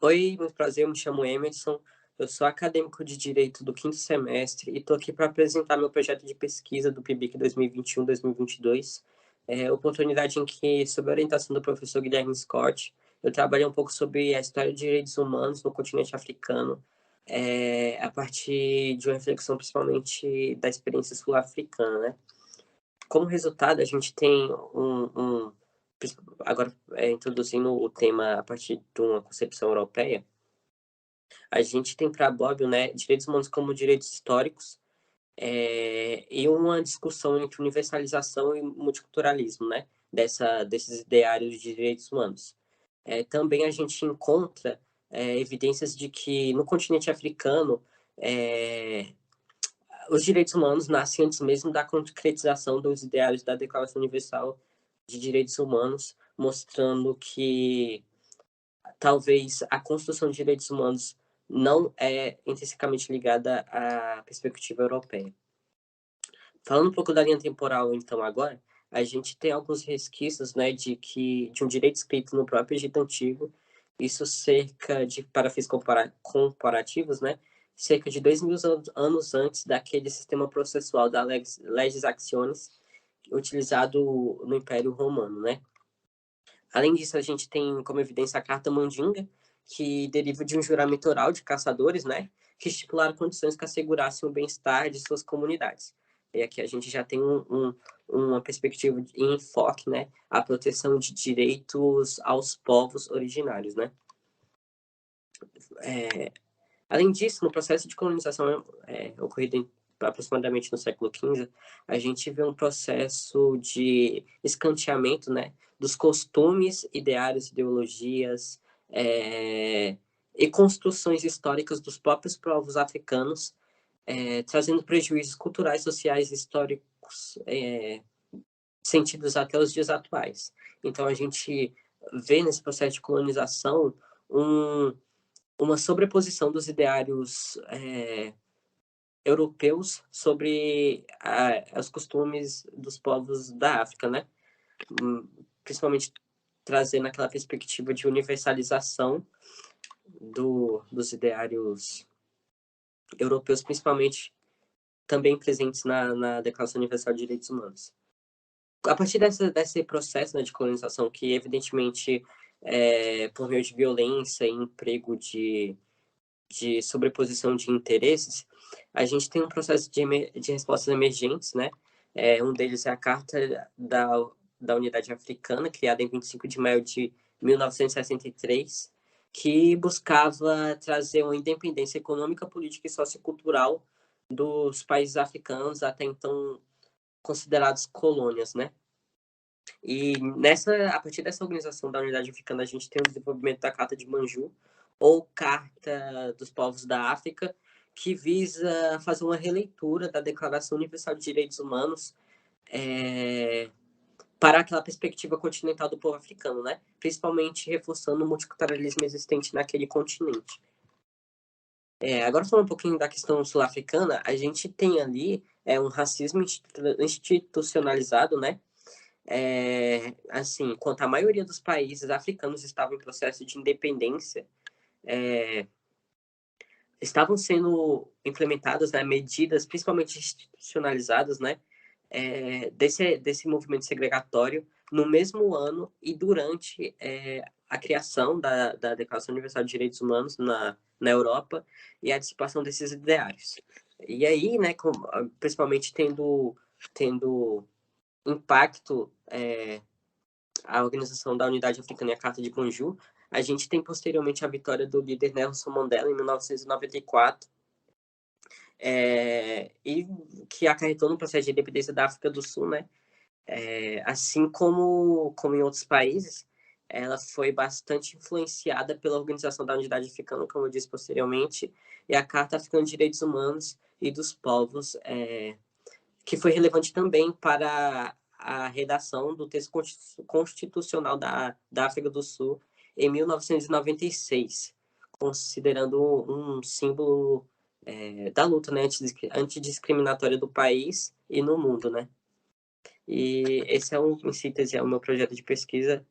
Oi, muito prazer, eu me chamo Emerson, eu sou acadêmico de Direito do quinto semestre e estou aqui para apresentar meu projeto de pesquisa do PIBIC 2021-2022, oportunidade em que, sob a orientação do professor Guilherme Scott, eu trabalhei um pouco sobre a história de direitos humanos no continente africano, a partir de uma reflexão principalmente da experiência sul-africana, né? Como resultado, a gente tem agora introduzindo o tema a partir de uma concepção europeia, a gente tem para Bobbio, né, direitos humanos como direitos históricos, e uma discussão entre universalização e multiculturalismo, né, desses ideários de direitos humanos. Também a gente encontra evidências de que no continente africano é, os direitos humanos nascem antes mesmo da concretização dos ideários da Declaração Universal de Direitos Humanos, mostrando que talvez a construção de direitos humanos não é intrinsecamente ligada à perspectiva europeia. Falando um pouco da linha temporal, então, agora, a gente tem alguns resquícios, né, de um direito escrito no próprio Egito Antigo, isso cerca de, para fins comparativos, né, cerca de 2.000 anos antes daquele sistema processual da legis actionis utilizado no Império Romano, né. Além disso, a gente tem como evidência a Carta Mandinga, que deriva de um juramento oral de caçadores, né, que estipularam condições que assegurassem o bem-estar de suas comunidades. E aqui a gente já tem uma perspectiva em enfoque, né, a proteção de direitos aos povos originários, né. Além disso, no processo de colonização ocorrido aproximadamente no século XV, a gente vê um processo de escanteamento, né, dos costumes, ideários, ideologias e construções históricas dos próprios povos africanos, trazendo prejuízos culturais, sociais e históricos sentidos até os dias atuais. Então, a gente vê nesse processo de colonização um, uma sobreposição dos ideários europeus sobre os costumes dos povos da África, né? Principalmente trazendo aquela perspectiva de universalização dos ideários europeus, principalmente também presentes na Declaração Universal de Direitos Humanos. A partir desse processo, né, de colonização, que evidentemente por meio de violência e emprego de sobreposição de interesses, a gente tem um processo de respostas emergentes, né? Um deles é a Carta da Unidade Africana, criada em 25 de maio de 1963, que buscava trazer uma independência econômica, política e sociocultural dos países africanos até então considerados colônias, né? E a partir dessa organização da Unidade Africana, a gente tem o desenvolvimento da Carta de Banjul, ou Carta dos Povos da África, que visa fazer uma releitura da Declaração Universal de Direitos Humanos para aquela perspectiva continental do povo africano, né? Principalmente reforçando o multiculturalismo existente naquele continente. Agora falando um pouquinho da questão sul-africana, a gente tem ali um racismo institucionalizado, né? Assim, enquanto a maioria dos países africanos estavam em processo de independência, estavam sendo implementadas, né, medidas, principalmente institucionalizadas, né, desse movimento segregatório no mesmo ano e durante a criação da Declaração Universal de Direitos Humanos na Europa e a dissipação desses ideários. E aí, né, principalmente tendo impacto a organização da Unidade Africana e a Carta de Banjul, a gente tem posteriormente a vitória do líder Nelson Mandela em 1994, e que acarretou no processo de independência da África do Sul, né? Assim como em outros países, ela foi bastante influenciada pela Organização da Unidade Africana, como eu disse posteriormente, e a Carta Africana de Direitos Humanos e dos Povos, que foi relevante também para a redação do texto constitucional da África do Sul em 1996, considerando um símbolo da luta, né, antidiscriminatória do país e no mundo, né? E esse em síntese, é o meu projeto de pesquisa